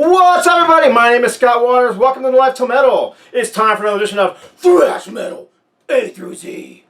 What's up, everybody? My name is Scott Waters. Welcome to the Life to Metal. It's time for another edition of Thrash Metal A through Z.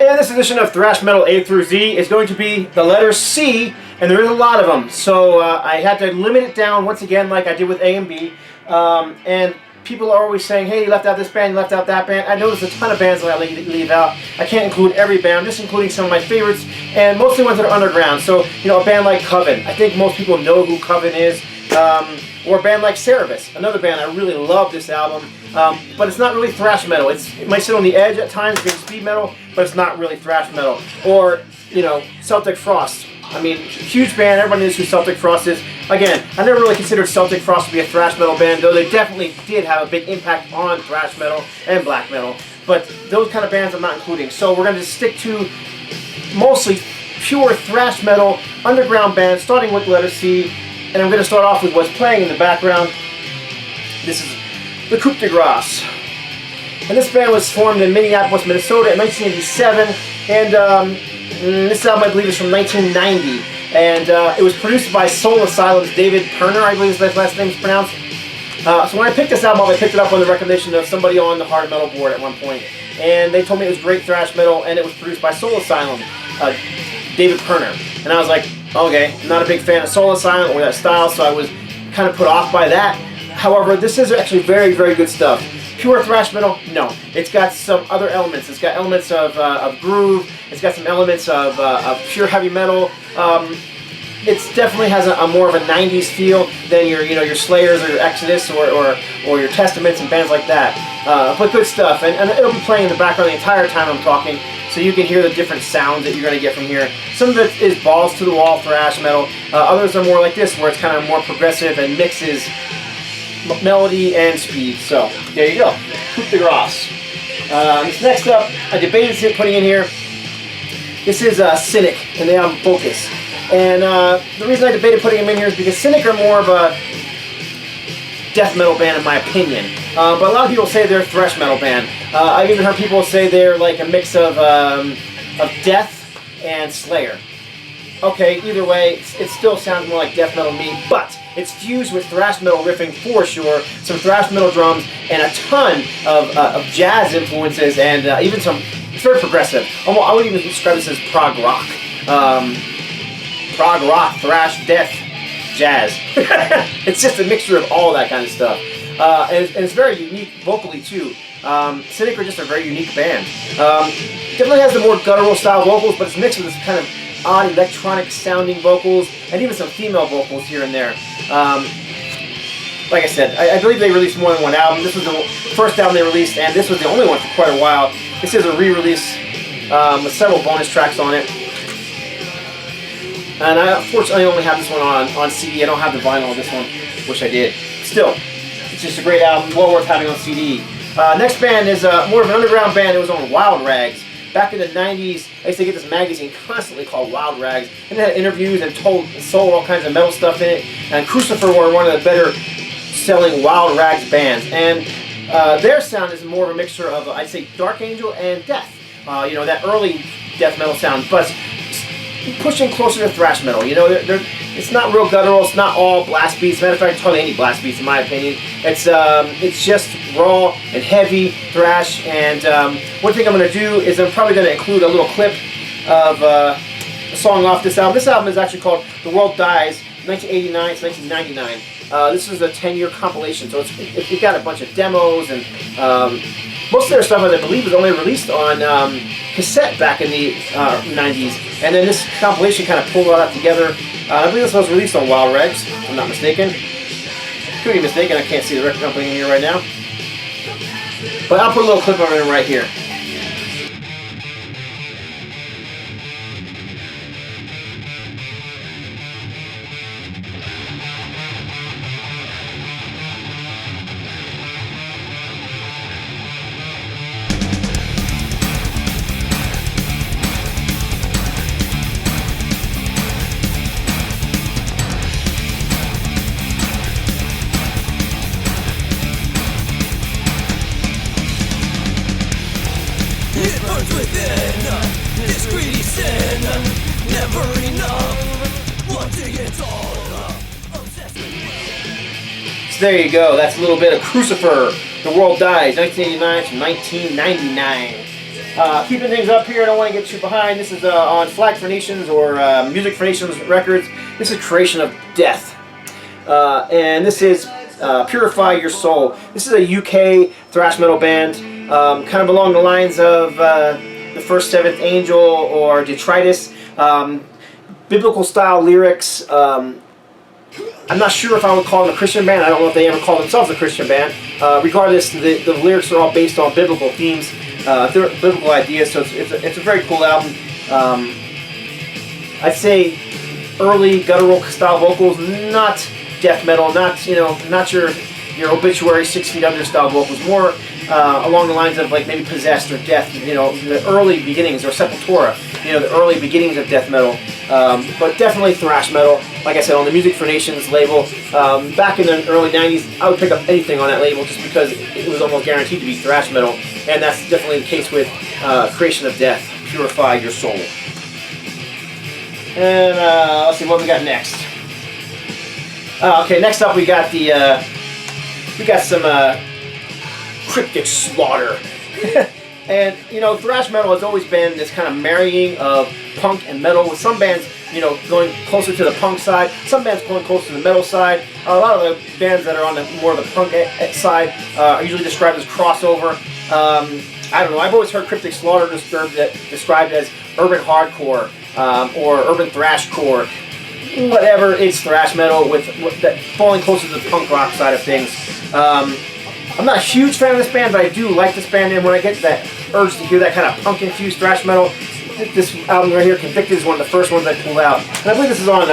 And this edition of Thrash Metal A through Z is going to be the letter C, and there is a lot of them. So I had to limit it down once again like I did with A and B. And people are always saying, hey, you left out this band, you left out that band. I know there's a ton of bands that I leave out. I can't include every band, I'm just including some of my favorites, and mostly ones that are underground. So, you know, a band like Coven. I think most people know who Coven is. Or a band like Cerebus, another band. I really love this album, but it's not really thrash metal. It might sit on the edge at times, being speed metal, but it's not really thrash metal. Or, you know, Celtic Frost. I mean, huge band. Everyone knows who Celtic Frost is. Again, I never really considered Celtic Frost to be a thrash metal band, though they definitely did have a big impact on thrash metal and black metal. But those kind of bands I'm not including. So we're going to stick to mostly pure thrash metal underground bands, starting with letter C. And I'm going to start off with what's playing in the background. This is the Coupe de Grasse. And this band was formed in Minneapolis, Minnesota in 1987. And this album, I believe, is from 1990. And it was produced by Soul Asylum's David Perner, I believe his last name is pronounced. So when I picked this album up, I picked it up on the recommendation of somebody on the hard metal board at one point. And they told me it was great thrash metal, and it was produced by Soul Asylum, David Perner. And I was like, okay, I'm not a big fan of Soul Asylum or that style, so I was kind of put off by that. However, this is actually very, very good stuff. Pure thrash metal? No. It's got some other elements. It's got elements of groove. It's got some elements of pure heavy metal. It definitely has a more of a 90s feel than your Slayers or your Exodus or your Testaments and bands like that. But good stuff, and it'll be playing in the background the entire time I'm talking, so you can hear the different sounds that you're going to get from here. Some of it is balls to the wall thrash metal. Others are more like this, where it's kind of more progressive and mixes melody and speed. So there you go, Coupe de Grasse. Next up, I debated putting in here. This is Cynic and the album Focus. And the reason I debated putting them in here is because Cynic are more of a death metal band in my opinion. But a lot of people say they're a thrash metal band. I've even heard people say they're like a mix of Death and Slayer. Okay, either way, it still sounds more like death metal to me, but it's fused with thrash metal riffing for sure, some thrash metal drums, and a ton of jazz influences, and even some, it's very progressive. I would even describe this as prog rock. Prog rock, thrash, death, jazz. It's just a mixture of all that kind of stuff. And it's very unique vocally too. Cynic are just a very unique band. Definitely has the more guttural style vocals, but it's mixed with this kind of odd electronic sounding vocals and even some female vocals here and there. Like I said, I believe they released more than one album. This was the first album they released, and this was the only one for quite a while. This is a re-release with several bonus tracks on it. And I unfortunately only have this one on CD. I don't have the vinyl of this one. Wish I did. Still, it's just a great album, well worth having on CD. Next band is more of an underground band. It was on Wild Rags. Back in the 90s, I used to get this magazine constantly called Wild Rags, and it had interviews and sold all kinds of metal stuff in it. And Crucifer were one of the better selling Wild Rags bands. And their sound is more of a mixture of, I'd say, Dark Angel and Death. You know, that early death metal sound, but pushing closer to thrash metal. You know, it's not real guttural. It's not all blast beats. Matter of fact, hardly any blast beats in my opinion. It's just raw and heavy thrash. And one thing I'm going to do is I'm probably going to include a little clip of a song off this album. This album is actually called The World Dies, 1989 to 1999. This is a 10-year compilation, so it's got a bunch of demos, and most of their stuff, I believe, was only released on cassette back in the 90s. And then this compilation kind of pulled all that together. I believe this was released on Wild Rags, if I'm not mistaken. Could be mistaken, I can't see the record company in here right now. But I'll put a little clip of it right here. there you go. That's a little bit of Crucifer, The World Dies, 1989 to 1999. Keeping things up here, I don't want to get too behind. This is on Flag for Nations or Music for Nations Records. This is Creation of Death. And this is Purify Your Soul. This is a UK thrash metal band, kind of along the lines of the First Seventh Angel or Detritus. Biblical style lyrics. I'm not sure if I would call them a Christian band. I don't know if they ever call themselves a Christian band. Regardless, the lyrics are all based on biblical themes, biblical ideas. So it's a very cool album. I'd say early guttural style vocals, not death metal, not not your obituary 6 Feet Under style vocals, more along the lines of like maybe Possessed or Death, the early beginnings, or Sepultura, the early beginnings of death metal, but definitely thrash metal. Like I said, on the Music for Nations label, back in the early 90s, I would pick up anything on that label just because it was almost guaranteed to be thrash metal, and that's definitely the case with Creation of Death, Purify Your Soul. And let's see what we got next. Okay, next up we got some Cryptic Slaughter. And thrash metal has always been this kind of marrying of punk and metal, with some bands going closer to the punk side, some bands going closer to the metal side. A lot of the bands that are on more of the punk side are usually described as crossover. I don't know, I've always heard Cryptic Slaughter described as urban hardcore or urban thrashcore. Whatever, it's thrash metal with that falling closer to the punk rock side of things. I'm not a huge fan of this band, but I do like this band, and when I get that urge to hear that kind of punk-infused thrash metal, this album right here, Convicted, is one of the first ones I pulled out. And I believe this is on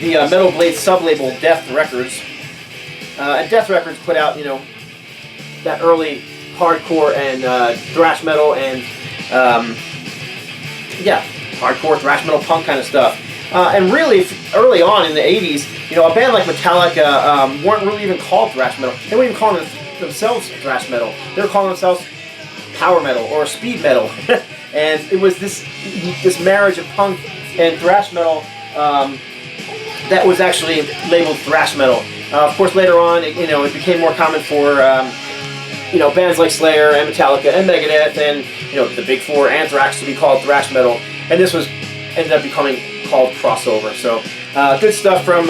the Metal Blade sub-label Death Records. And Death Records put out, that early hardcore and thrash metal and hardcore thrash metal punk kind of stuff. And really, early on in the 80s, a band like Metallica weren't really even called thrash metal. They weren't even calling themselves thrash metal. They were calling themselves power metal or speed metal. And it was this marriage of punk and thrash metal that was actually labeled thrash metal. Of course, later on, it became more common for bands like Slayer and Metallica and Megadeth and the Big Four, Anthrax, to be called thrash metal. And this ended up becoming called crossover. So good stuff from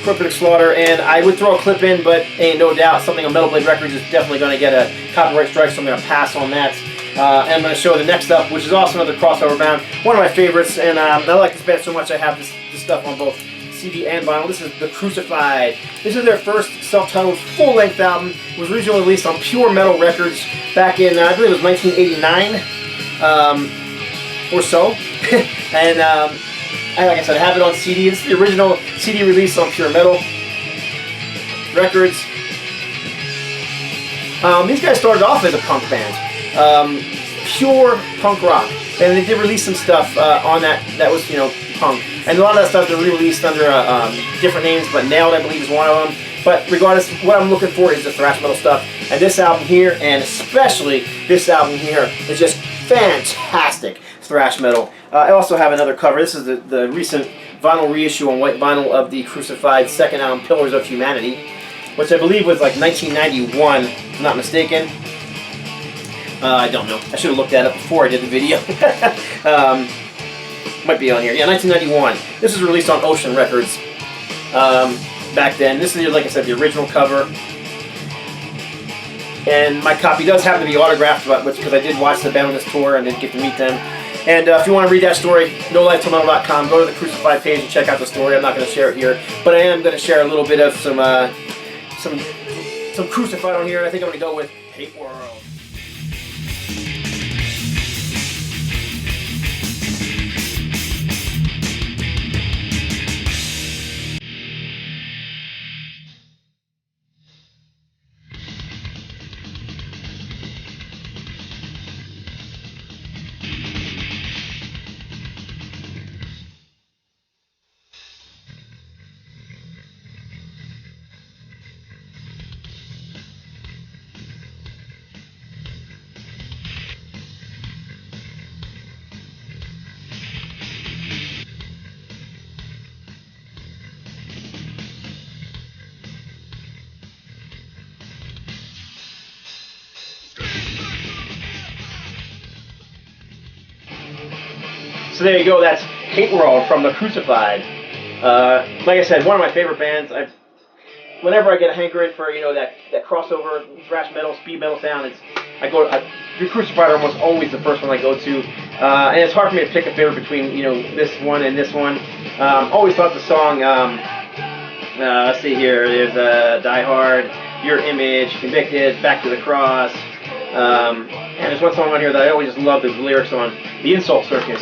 Cryptic Slaughter, and I would throw a clip in, but no doubt something on Metal Blade Records is definitely going to get a copyright strike, so I'm going to pass on that. And I'm going to show the next up, which is also another crossover band, one of my favorites, and I like this band so much I have this stuff on both CD and vinyl. This is The Crucified. This is their first self-titled full-length album. It was originally released on Pure Metal Records back in, I believe it was 1989 or so. And like I said, I have it on CD. It's the original CD release on Pure Metal Records. These guys started off as a punk band, pure punk rock, and they did release some stuff on that was punk, and a lot of that stuff they re-released under different names, but Nailed, I believe, is one of them. But regardless, what I'm looking for is the thrash metal stuff, and this album here, and especially this album here, is just fantastic thrash metal. I also have another cover. This is the recent vinyl reissue on white vinyl of the Crucified second album, Pillars of Humanity, which I believe was like 1991, if I'm not mistaken. I don't know. I should have looked that up before I did the video. Might be on here. Yeah, 1991. This was released on Ocean Records back then. This is, like I said, the original cover. And my copy does happen to be autographed, because I did watch the band on this tour and did get to meet them. And if you want to read that story, nolifetilmetal.com, go to the Crucified page and check out the story. I'm not going to share it here, but I am going to share a little bit of some Crucified on here. I think I'm going to go with Hate World. So there you go. That's Hate World from the Crucified. Like I said, one of my favorite bands. Whenever I get a hankering for that crossover thrash metal, speed metal sound, the Crucified are almost always the first one I go to, and it's hard for me to pick a favorite between this one and this one. Always thought the song. Let's see here. There's Die Hard, Your Image, Convicted, Back to the Cross, and there's one song on here that I always just love the lyrics on, The Insult Circus.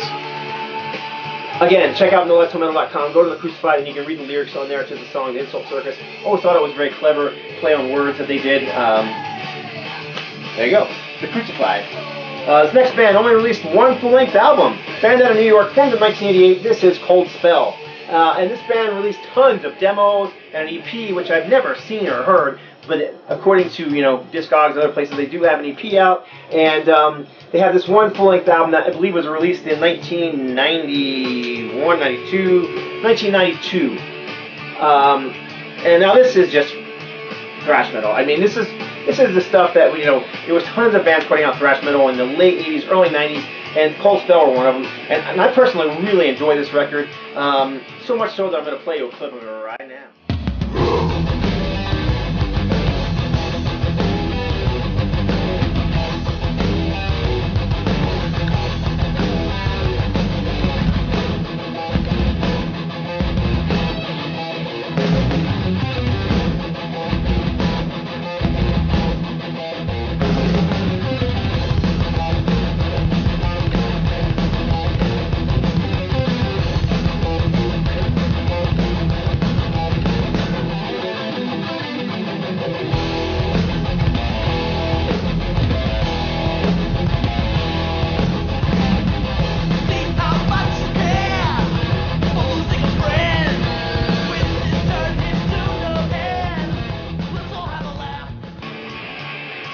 Again, check out noelectrometal.com, go to the Crucified, and you can read the lyrics on there to the song, The Insult Circus. Always thought it was very clever play on words that they did. There you go, the Crucified. This next band only released one full-length album. Band out of New York, formed in 1988. This is Cold Spell. And this band released tons of demos and an EP, which I've never seen or heard. But according to Discogs and other places, they do have an EP out, and they have this one full-length album that I believe was released in 1992. And now this is just thrash metal. I mean, this is the stuff that there was tons of bands putting out thrash metal in the late '80s, early '90s, and Cold Spell were one of them. And I personally really enjoy this record, so much so that I'm going to play you a clip of it right now.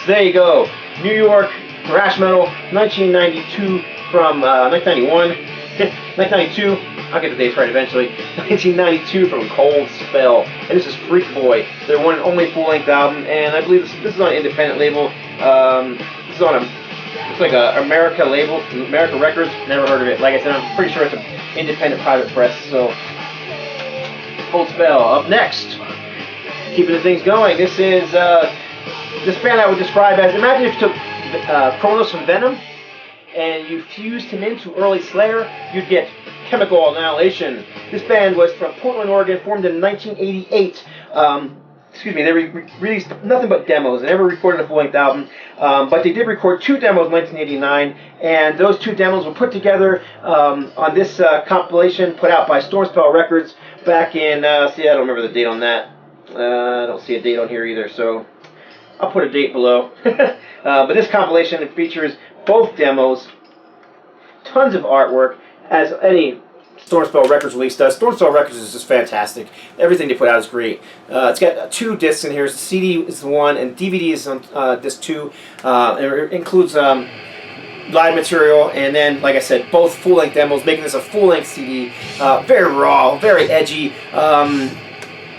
So there you go, New York thrash metal, 1992 from 1991, 1992. I'll get the dates right eventually. 1992 from Cold Spell, and this is Freak Boy, their one and only full-length album, and I believe this is on an independent label. This is on it's like a America label, America Records. Never heard of it. Like I said, I'm pretty sure it's an independent private press. So Cold Spell up next. Keeping the things going. This is this band I would describe as, imagine if you took Kronos from Venom and you fused him into early Slayer, you'd get Chemical Annihilation. This band was from Portland, Oregon, formed in 1988. They released nothing but demos. They never recorded a full-length album, but they did record 2 demos in 1989, and those 2 demos were put together on this compilation put out by Stormspell Records back in, I don't remember the date on that. I don't see a date on here either, so I'll put a date below. But this compilation features both demos, tons of artwork, as any Stormspell Records release does. Stormspell Records is just fantastic. Everything they put out is great. It's got 2 discs in here. The CD is the one, and DVD is on disc 2. It includes live material, and then, like I said, both full-length demos, making this a full-length CD. Very raw, very edgy.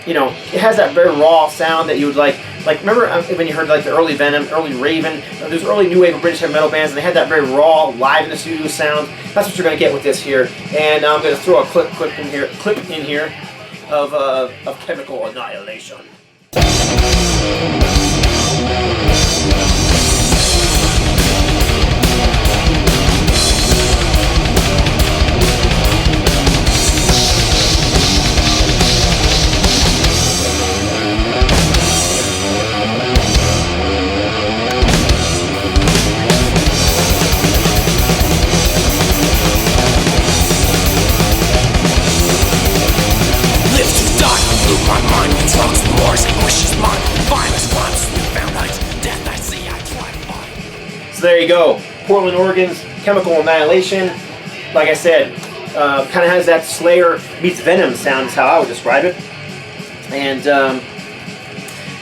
It has that very raw sound that you would like remember when you heard like the early Venom, early Raven, those early new wave of British heavy metal bands, and they had that very raw, live in the studio sound. That's what you're going to get with this here. And I'm going to throw a clip in here of Chemical Annihilation. So there you go, Portland, Oregon's Chemical Annihilation. Like I said, kind of has that Slayer meets Venom sound is how I would describe it. And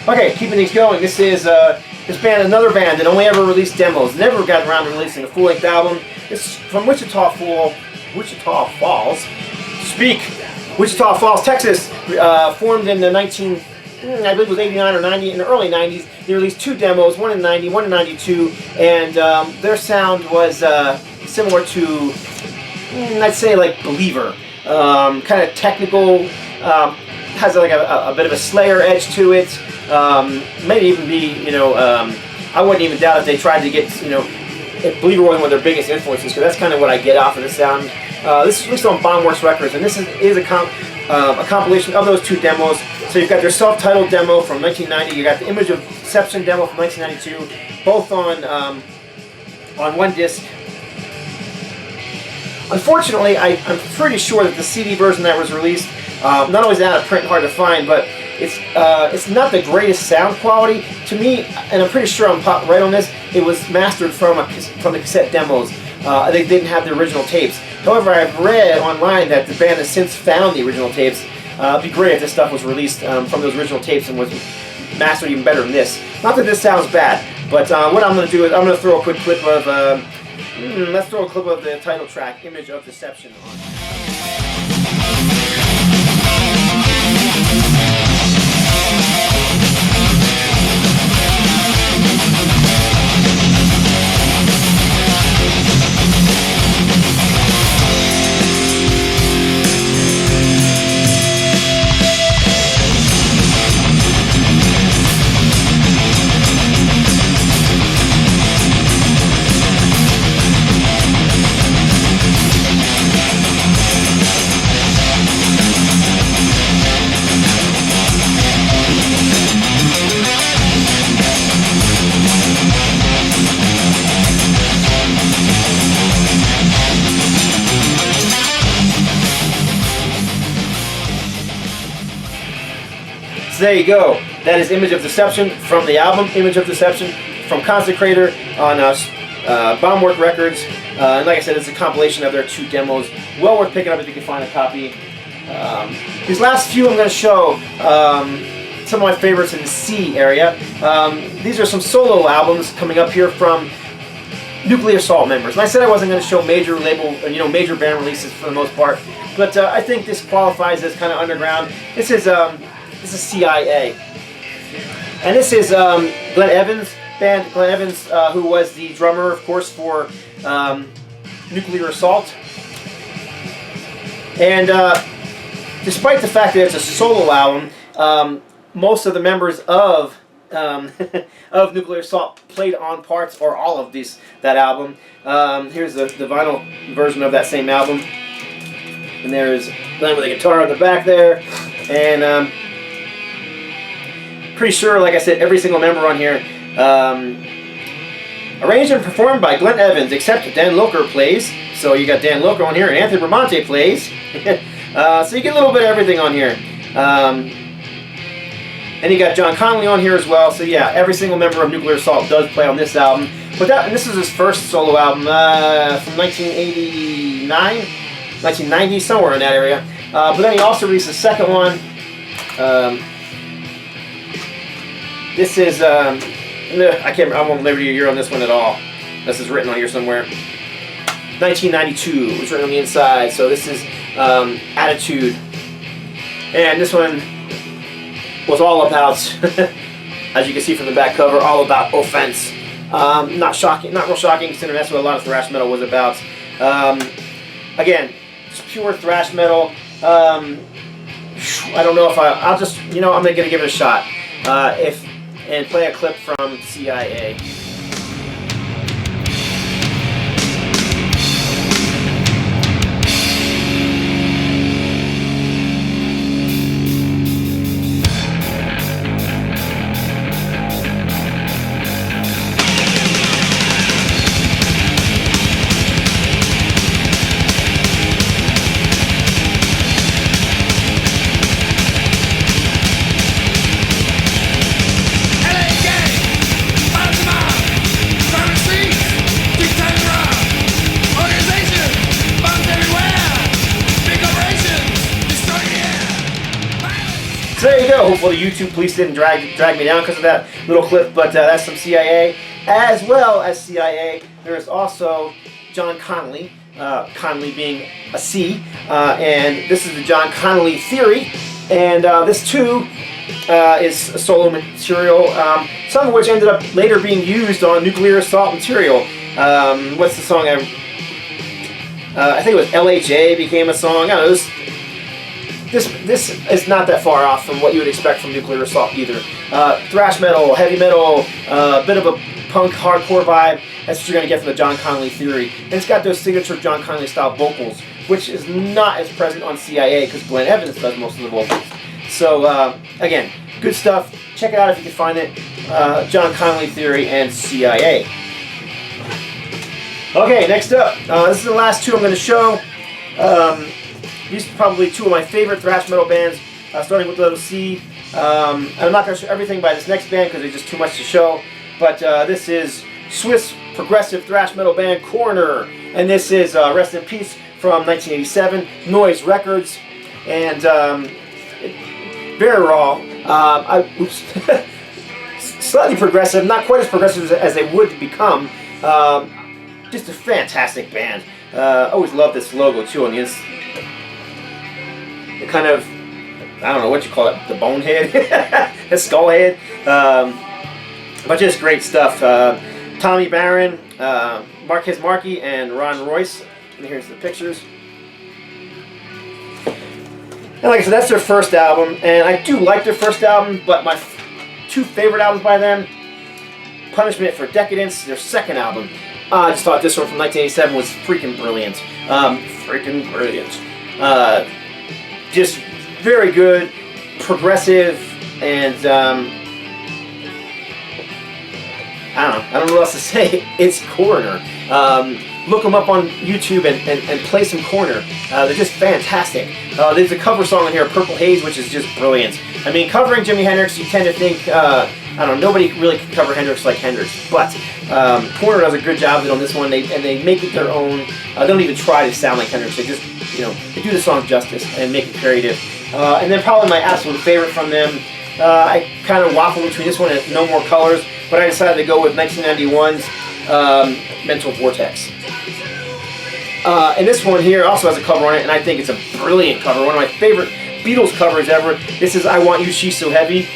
okay, keeping things going. This is this band, another band that only ever released demos, never got around to releasing a full-length album. It's from Wichita Falls, Texas. Formed in the I believe it was 89 or 90, in the early 90s. They released 2 demos, one in 90, one in 92, and their sound was similar to I'd say like Believer, kind of technical, has like a bit of a Slayer edge to it. Maybe even be, I wouldn't even doubt if they tried to get, if Believer wasn't one of their biggest influences, because that's kind of what I get off of the sound. This is released on Bombworks Records, and this is a compilation of those two demos. So you've got their self-titled demo from 1990, you got the Image of Deception demo from 1992, both on one disc. Unfortunately, I'm pretty sure that the CD version that was released, not only is it out of print, hard to find, but it's not the greatest sound quality. To me, and I'm pretty sure I'm right on this, it was mastered from the cassette demos. They didn't have the original tapes. However, I've read online that the band has since found the original tapes. It'd be great if this stuff was released from those original tapes and was mastered even better than this. Not that this sounds bad, but what I'm going to do is I'm going to throw a quick clip of, let's throw a clip of the title track, Image of Deception, on. There you go. That is Image of Deception from the album Image of Deception from Consecrator on Bombworks Records. And like I said, it's a compilation of their two demos. Well worth picking up if you can find a copy. These last few I'm going to show some of my favorites in the C area. These are some solo albums coming up here from Nuclear Assault members. And I said I wasn't going to show major label, major band releases for the most part, but I think this qualifies as kind of underground. This is CIA, and this is Glenn Evans' band. Glenn Evans, who was the drummer, of course, for Nuclear Assault. And despite the fact that it's a solo album, most of the members of of Nuclear Assault played on parts or all of that album. Here's the vinyl version of that same album, and there's Glenn with a guitar on the back there, and pretty sure, like I said, every single member on here, arranged and performed by Glenn Evans, except Dan Locher plays. So you got Dan Locher on here, and Anthony Bramante plays. So you get a little bit of everything on here. And you got John Connolly on here as well. So yeah, every single member of Nuclear Assault does play on this album. And this is his first solo album from 1989, 1990, somewhere in that area. But then he also released a second one. This is, I won't liberty a year on this one at all. This is written on here somewhere. 1992, it's written on the inside. So this is Attitude. And this one was all about, as you can see from the back cover, all about offense. Not shocking, not real shocking, considering that's what a lot of thrash metal was about. Again, just pure thrash metal. I don't know if I'll just, I'm going to give it a shot. And play a clip from CIA. So there you go. Hopefully the YouTube police didn't drag me down because of that little clip, but that's some CIA. As well as CIA, there is also John Connolly, Connolly being a C, and this is the John Connolly Theory, and this too is solo material, some of which ended up later being used on Nuclear Assault material. What's the song? I think it was LHA became a song. I don't know, this is not that far off from what you would expect from Nuclear Assault either. Thrash metal, heavy metal, a bit of a punk hardcore vibe. That's what you're going to get from the John Connolly Theory. And it's got those signature John Connolly style vocals, which is not as present on CIA because Glenn Evans does most of the vocals. So again, good stuff. Check it out if you can find it. John Connolly Theory and CIA. Okay, next up. This is the last two I'm going to show. These are probably two of my favorite thrash metal bands, starting with letter C. I'm not going to show everything by this next band because there's just too much to show. But this is Swiss progressive thrash metal band Coroner. And this is Rest in Peace from 1987, Noise Records. And very raw. Slightly progressive, not quite as progressive as they would become. Just a fantastic band. Always loved this logo too on the kind of, I don't know what you call it, the bonehead, the skull head, but just great stuff. Tommy Barron, Marquez Markey, and Ron Royce. And here's the pictures. And like I said, that's their first album, and I do like their first album, but my two favorite albums by them, Punishment for Decadence, their second album. I just thought this one from 1987 was freaking brilliant. Freaking brilliant. Just very good, progressive, and I don't know what else to say. It's Coroner. Look them up on YouTube and play some Coroner. They're just fantastic. There's a cover song in here, Purple Haze, which is just brilliant. I mean, covering Jimi Hendrix, you tend to think, I don't know, nobody really can cover Hendrix like Hendrix, but Coroner does a good job on this one, and they make it their own. They don't even try to sound like Hendrix. They just, they do the song justice and make it creative. And then probably my absolute favorite from them, I kind of waffle between this one and No More Colors, but I decided to go with 1991's Mental Vortex. And this one here also has a cover on it, and I think it's a brilliant cover. One of my favorite Beatles covers ever. This is I Want You, She's So Heavy.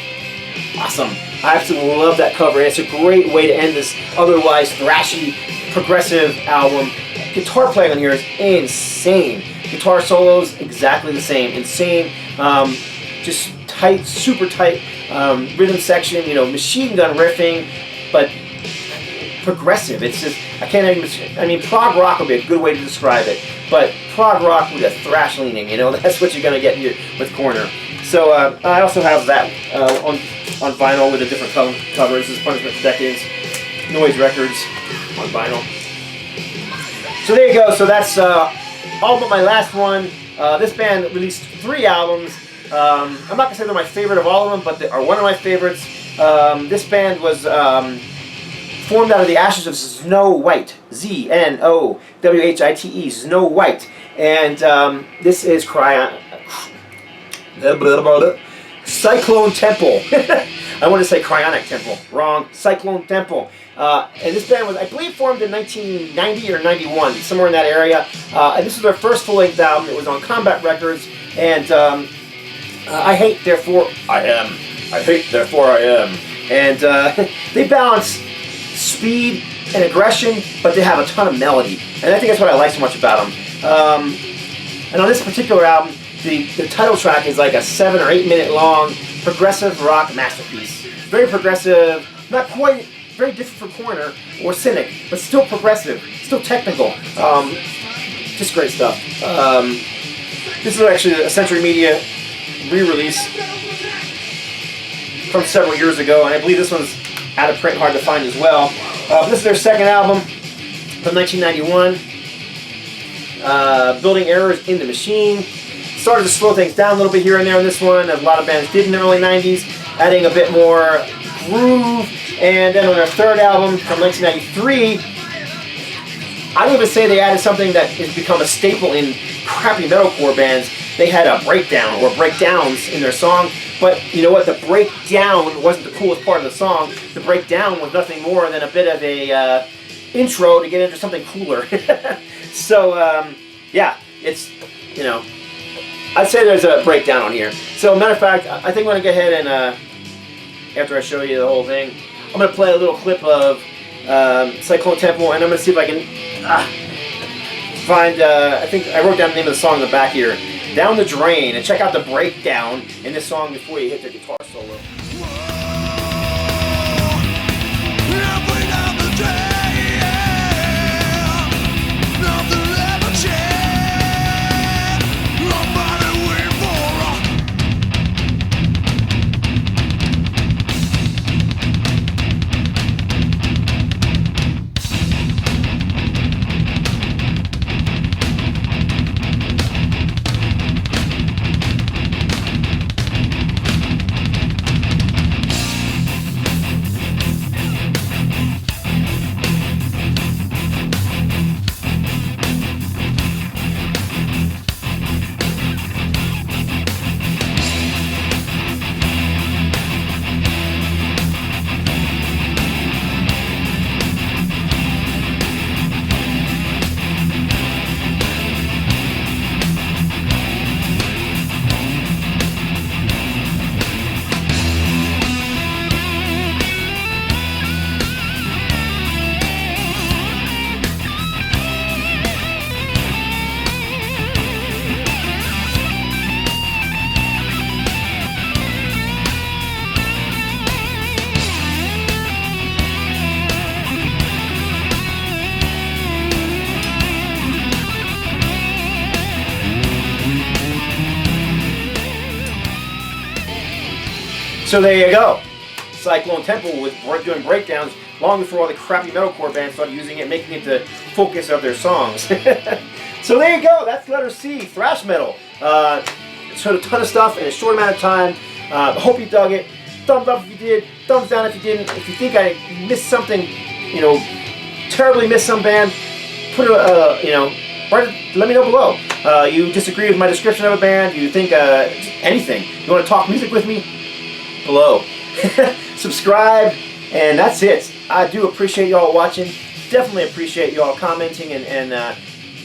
Awesome. I absolutely love that cover. It's a great way to end this otherwise thrashy, progressive album. Guitar playing on here is insane. Guitar solos, exactly the same. Insane. Just tight, super tight rhythm section, machine gun riffing, but progressive. It's just, I can't even, I mean, prog rock would be a good way to describe it, but prog rock with a thrash leaning, that's what you're going to get here with Coroner. So I also have that on vinyl with a different cover. This is Punishment for Decadence, Noise Records on vinyl. So there you go. So that's all but my last one. This band released 3 albums. I'm not going to say they're my favorite of all of them, but they are one of my favorites. This band was formed out of the ashes of Snow White, Z-N-O-W-H-I-T-E, Snow White. And this is Cyclone Temple. I want to say Cryonic Temple. Wrong. Cyclone Temple. And this band was, I believe, formed in 1990 or 91, somewhere in that area. And this was their first full-length album. It was on Combat Records. And I Hate, Therefore I Am. I Hate, Therefore I Am. And they balance speed and aggression, but they have a ton of melody. And I think that's what I like so much about them. And on this particular album, the title track is like a 7 or 8 minute long progressive rock masterpiece. Very progressive, not quite, very different from Coroner or Cynic, but still progressive, still technical. Just great stuff. This is actually a Century Media re-release from several years ago, and I believe this one's out of print, hard to find as well. This is their second album from 1991. Building Errors in the Machine. Started to slow things down a little bit here and there in this one, as a lot of bands did in the early 90s, adding a bit more groove. And then on their third album from 1993, I'd even say they added something that has become a staple in crappy metalcore bands. They had a breakdown or breakdowns in their song, but you know what? The breakdown wasn't the coolest part of the song. The breakdown was nothing more than a bit of a intro to get into something cooler. So, yeah, it's, I'd say there's a breakdown on here. So, matter of fact, I think I'm going to go ahead and, after I show you the whole thing, I'm going to play a little clip of Cyclone Temple, and I'm going to see if I can find, I think I wrote down the name of the song in the back here, Down the Drain, and check out the breakdown in this song before you hit the guitar solo. So there you go. Cyclone Temple was doing breakdowns long before all the crappy metalcore bands started using it, making it the focus of their songs. So there you go. That's letter C, thrash metal. Showed a ton of stuff in a short amount of time. Hope you dug it. Thumbs up if you did. Thumbs down if you didn't. If you think I missed something, you know, terribly missed some band, put a, you know, let me know below. You disagree with my description of a band? You think anything? You want to talk music with me? Below. Subscribe, and that's it. I do appreciate y'all watching. Definitely appreciate y'all commenting and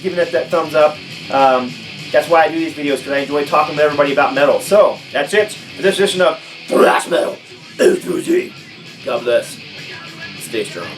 giving it that thumbs up. That's why I do these videos, because I enjoy talking to everybody about metal. So that's it for this edition of Thrash Metal A through Z. God bless. Stay strong.